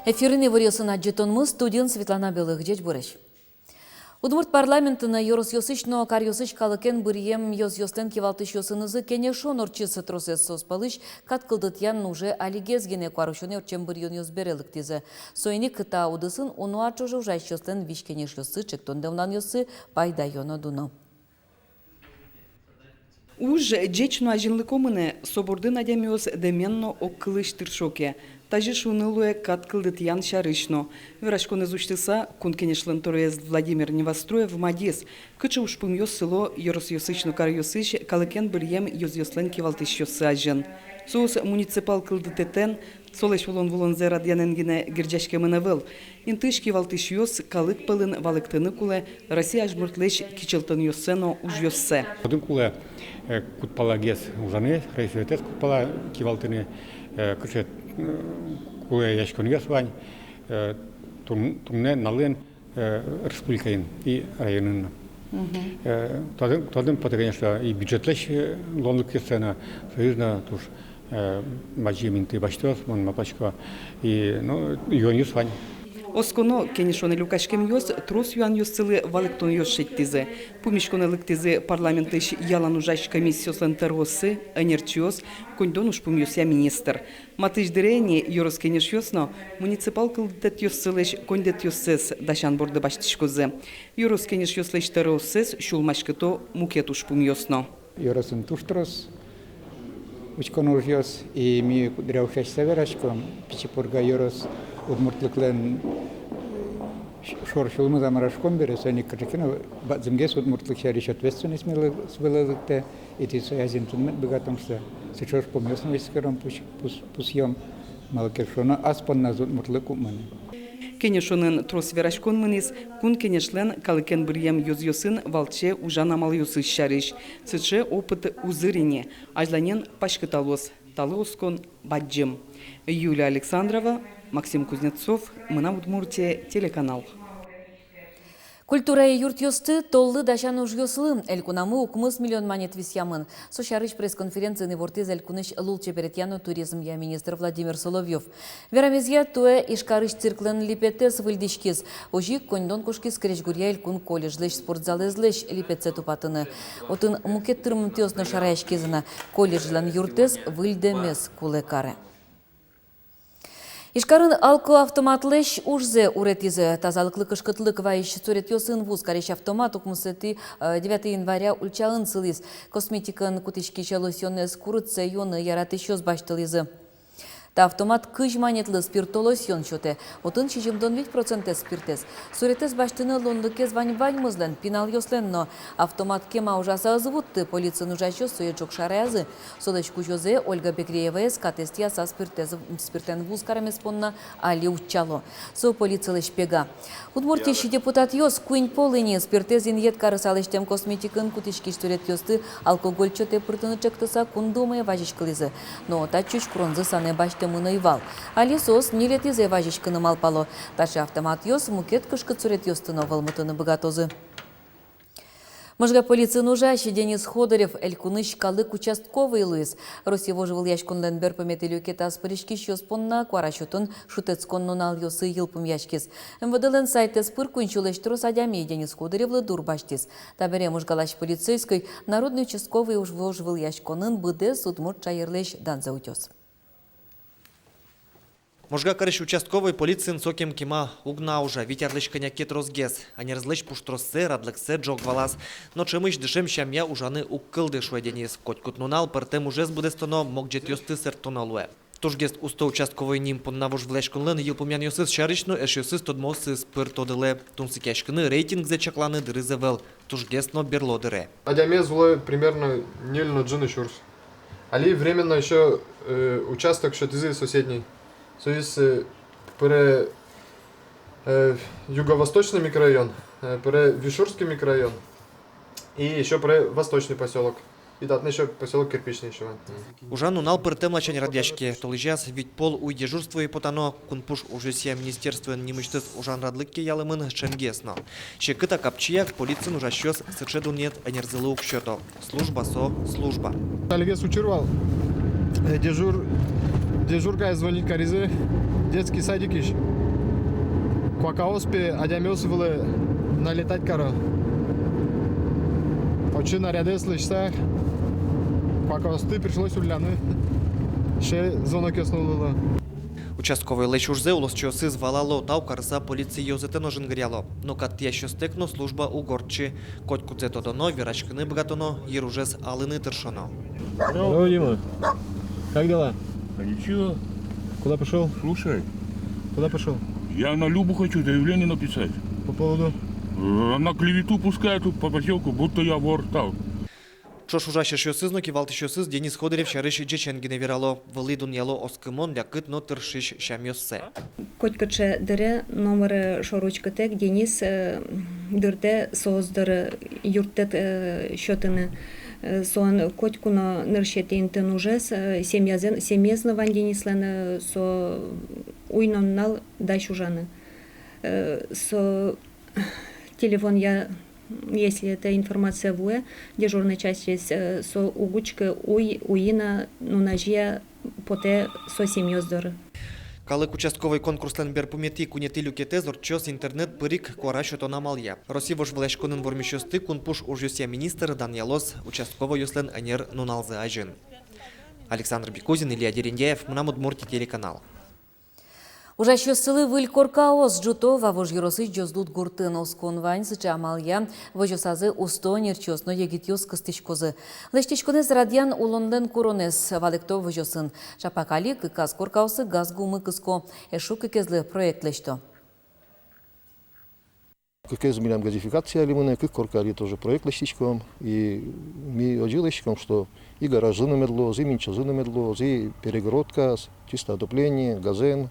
Эфиріне варилсына жетонмыз студент Светлана Белых дед буреш. Удмурт парламентына Йосычно карьосыч калыкен бұрием йостен кевалтыш йосынызы кене шонорчысы тросес соспалыш каткылдытян уже алигезгене кварушоне орчем бұрион йосберелік тезі. Сойни кыта удысын онуа чожу жайш йостен вишкенеш йосы чектондевнан йосы пайда йоно дуно. Уж джечну ажинлыкомыны соборды надямёс деменно оккылыш тыршоке. Тажи шунылуе каткылдыт ян шарышно. Верашконы зуштыса кункенешлен тороез Владимир Невостроев мадес. Кычы ушпым йос село Йосычно карьосыч калыкен бұрием йослен кевалтыш йосы ажын. Соус муниципал кылдытетен солеш волон зера дьяненгене гирджашке мынавыл. Интыш кевалтыш йос калык пылын валыктыны куле Россия ажмуртлеш кичелтын йоссено уж йоссе. Один куле кутпала гес ужаны, рейсуетес кутпала кевалтыны кычет куле яшкон йосвань, тумне налын республикаин и районын. Тодын поте, конечно, и бюджетлеш лонлык кесена союзна туш маджиминты баштос, мон мапачка и юан йосвань. Осконо кенешоны люкашкем йос трос юан йоссылы валыктон йос шеттизе. Пумишконы лыктизе парламентыш ялан ужаш комиссияслен терросы, энерчиос, кондон ушпум йося министр. Матыш дырени йорос кенеш йосно муниципал кылдет йоссылыш кондет йоссес дашан борды баштишкозе. Йорос кенеш йослеш терросес шулмашкыто мукет ушпум йосно. Йоросын туштрос, учкон ужьос и ми дряушаш северашком, пичипурга йорос удмуртлыклен шоршулмы замарашком берес, они кажекина бадзимгес удмуртлык шариш ответственность свылылыкте, и ты соязин тунмет богатомся. Сейчас поместно вискаром пусьем малкершона аспон на удмуртлык уманы. Кенешонын трос верашкон мынис, кун кенешлен калыкен бұрием йосын валче ужан амал йосы шариш. Сыче опыт узырине, ажланен пашкыталос, талы оскон баджим. Юлия Александрова, Максим Кузнецов, Мына Удмуртия, телеканал. Культура и юрт йосты толлы дашан уж йослы. Элькунамы укмыс миллион манет висямын. Сошарыш пресс-конференции невортез элькуныш лулче перетяну туризм я министр Владимир Соловьев. Верамезья туэ ишкарыш цирклен липетес выльдишкиз. Ожи кондон кушкиз кречгурья элькун колледжлеш спортзалезлеш липетсе тупатыны. Отын мукет тырмын тёсно шарайшкизына колледжлен юртез выльдемес кулекаре. Ишкарын алко автоматлеш ужзе уретизе тазалыклы кышкытлык вайш сурет йосын вуз кареш автомат укмусети 9 января ульчалын сылиз. Косметикан кутишки лосьонес курыце йоны яратыш йоз баштылизы. Та автомат кыж манетлы спиртолосьон шоте. Отын 6,9% спиртез. Суретез баштыны лондыкез вань мызлен, пинал йослен, но автомат кема ужаса азывутты, полиция нужащу суе джок шаразы. Содочку жозе Ольга Бекреева катестия со спиртен вуз карамеспонна али учало. Со полиция лешпега. Удмуртищи депутат йос куинь полыни спиртезин ед карысалештем косметикын кутишки сурет йосты алкоголь чоте пыртыны чектыса кундумы важишкылызы. Но та чуч кронзы сане башты мынаивал. Али сос нилетизе важишкыны малпало. Таши автомат йос мукет кышкы сурет йостыны валмытыны богатозы. Можга полиция нужащий Денис Ходорев элькуныш калык участковый лыс. Росево живыл яшконлен бер пометелю кетас паришки щоспонна кварашутын шутецконнун ал йосы йылпым яшкис. МВДлен сайтес пыркунчулеш тросадями Денис Ходоревлы дурбаштис. Табере можгалаш полицейской народный участковый уж живыл яшконын быде судмурт чайырлеш данза утес. Можга карыш участковый полицин сокем кима угна уже, витярлыш конякет розгез, а не разлыш пуштроссе, радлыксе джог валас. Но чемыш дышем щамья ужаны уккылды шуэ Денис. Коть кутнунал, пертем уже сбудестоно мог джет йосты сертоналуэ. Тожгест усто участковый ним поннавуш влешконлен йылпумян йосыз шарышну эш йосыз тодмосы спыртодыле. Тунсикяшкыны рейтинг зачакланы дырызевел. Тожгестно берло дыре. Адямез было примерно нельно джины шурс. Али временно еще участок шатизы соседний. Союз пере юго-восточный микрорайон, пере Вишурский микрорайон и еще пере восточный поселок. И да, еще поселок Кирпичный еще. Ужан унал пертем лачань радяшки. Толыжас ведь пол уй дежурство и потано кунпуш уже сия министерство немыштыз ужан радлыки ялымын шенгесно. Щекыта капчияк полиция нужа щес сычеду нет энерзылук счето. Служба со служба. Алигес учервал. Дежурка звонит Каризе. детский садик ищ. Квакаоспе адямёсы были налетать кара. Очень наряды слышса. Квакаосты пришлось уляны. Ще зона кеснула. Участковий Лещ Ужзе улосчоси звалало тав карса поліції йозетено жингряло. Но каття що стекно служба у горчі. Котьку це тодоно, вірачкини братоно, єружес алини тершоно. Здорово, Дима. Как дела? А ничего, Куда пошел? слушай, Куда пошел? я на Любу хочу заявление написать. По поводу? Она клевету пускает тут по поселку, будто я вор стал. Чош ужаще що сизно ківалти що сиз Деніс Ходорів шариші джеченгіне вірало. Вели дуняло оскимон лякитно тершиш щамйосе. Котькаче дере номер шоручкатек Денис дирте создыр юрттет шотыны сон котькуно ныршетейнтен ужес семьезны ван Денислен со уйноннал даш ужаны. Со телефон я, если эта информация в дежурной части, со угучка уина нунажия поте со семьездор. Калик участковий конкурс ленбер пам'яті кунятилю кетезор час інтернет пирік кора що то намал'я. Росівош влешконен ворміщости кунпуш ужюсія міністр Дан'ялос участково юслен анер нуналзе ажин. Александр Бекузин, Илья Дерендяев, Мнамудмурти, телеканал. Уже що сили Вилькоркаос Джутова вож Єросич джоздут гуртинос конвань сича амалія вожосази устонір чосно єгітьос костичкози. Лештичконез радян улонден коронес валикто вожосын. Чапакалі киказ коркаусы газгумы кыско. Эшу кикезлы проект лешто. Как изменяем газификация лимона, как коркали тоже проект ластичком. И мы оделочком, что и гараж зынамедло, и минча зынамедло, и перегородка, чисто отопление, газен,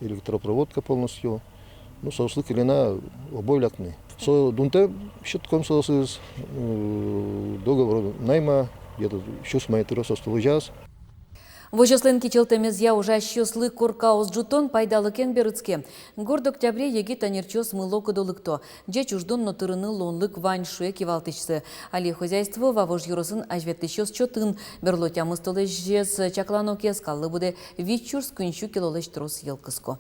электропроводка полностью. Ну, соуслык или на обойлякны. Со дунте щитком соусыз договор найма, где-то щус майтеро состолыжаз. Вожослен кичелтемез я уже щослы коркаос джутон пайдалы кен берыцке. Горд октябре еги танерчос мыло кодолыкто. Дже чуждон нотырыны лонлык вань шуе кивалтычсы. Али хозяйство вавож юросын ажветлещос чотын. Берлотя мыстолыш жез чаклано кескаллы буде вичурс күнчу килолыш трос елкыско.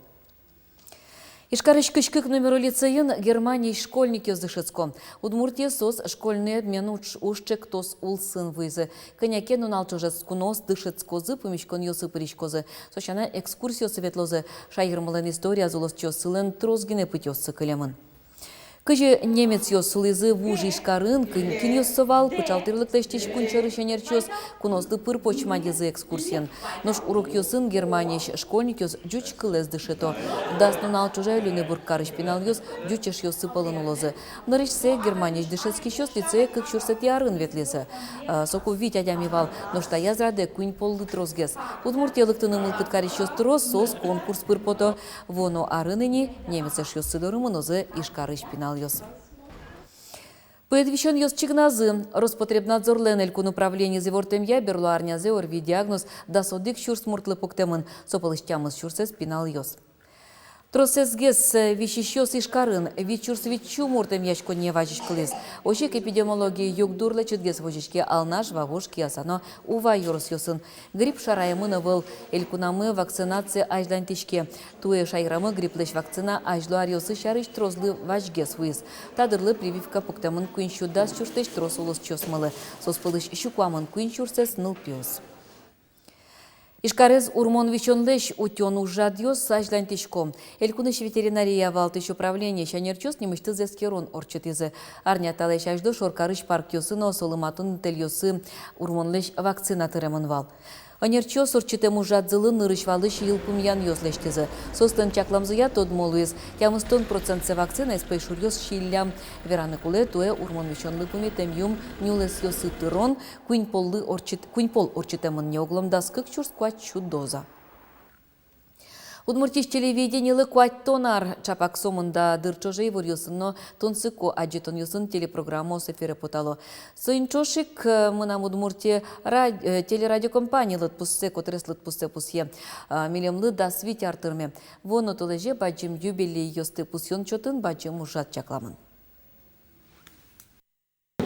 Ишкарыш кышкык номеру лицейын Германии школьники оздышыцко. Удмуртия сос школьный обмен ушчек тос улсын вызы. Коняке нуналчожец кунос дышыцкозы помещкон йосы пыричкозы. Сочана экскурсию советлозы. Шайырмылын история золос чосылын трозгине пытёсы кылемын. Кыжы немец йосылызы вужи ишкарын, кын йоссовал, пычалтырлык лештич кунчары шенерчос, кунозды пыр почмадезы экскурсиян. Нош урок йосын Германияш школьник йос джуч кылез дышыто. Дас нунал чужай Люнебург карыш пинал йос джучеш йосы пылын улозы. Нырышсе Германияш дышецкий щос лицее кык шурсет ярын ветлесе. Соку вить адямивал, но шта язраде кунь поллы трозгес. Удмуртиялыктыны мылкыт карыш йос трос, сос конкурс пыр пото. Воно арыныни немецеш йос сыдоры мынозы ишкарыш пинал. Поедвищен йос чигназы. Роспотребнадзорлен элькун управление зевортем я берло арнязе орви диагноз да содик щурс муртлы пуктемын. Сопалыштямыз щурсес пинал йос. Тросесгес вещищос ишкарын, вичурс вичу муртем яшко не важиш клыз. Ошек эпидемиологии юг дурлы читгес вожишке алнаш вавушки асано ува юрс йосын. Грипп шараймына выл, элькунамы вакцинация ажлантишке. Туе шайрамы грипплеш вакцина ажлуар йосы шарыш трозлы важгес выз. Тадырлы прививка пуктамын куинщу дас чурстеш тросулус чосмылы. Соспылыш щуквамын куинчурсес ныл пьос. Ишкарез урмон вичонлеш утен ужадьос сажлантишко. Элькуныш ветеринария валтыш управление шанерчос немышты зескерон орчетизы. Арня талеш ажды шоркарыш паркёсы но солыматын тельёсы урмонлеш вакцинатырымын вал. Анерчос орчетем ужадзылы нырышвалыш йылпумян йозлештизы. Состын чакламзыя тодмолуез. Ямыстон процентсе вакцина испейшурьос шиллям. Вераны куле туэ урмон вичонлы пуметем юм нюлес йосы тырон куньпол орчетемын неогломдас кык чурс куачу доза. Удмуртиш телевидениелы куать тонар чапак сомында дырчожей вурьосынно тонсыко аджитон йосын телепрограмма сефире потало. Соинчошик мынам Удмуртия телерадиокомпаниялыт пуссе котреслыт пуссе пусье милемлы да свит артырме. Воно толеже баджим юбилей йосты пусьон чотын баджим ужат чакламын.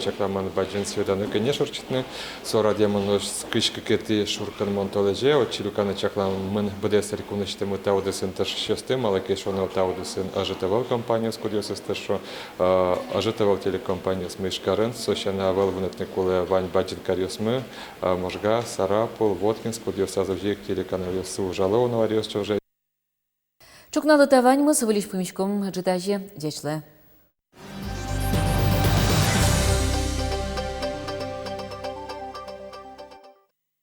чакламан баджин сведану кене шурчитны, сора демон скычка кети шуркан монтолеже, от чилукана чаклам мен бдс рекуночте мы таудесен теж щастим, але кешоно таудесен ажитавал компанію з кудіосис теж, що ажитавал телекомпанію з Мишкарен, сощана велвнетне куле вань баджин каріосми, можга, Сарапул, Воткинс, кудіоса завжди телеканалів су жалованого ріосчо вже. Чукналы тавань мы с вылиш помещком джитажи дечле.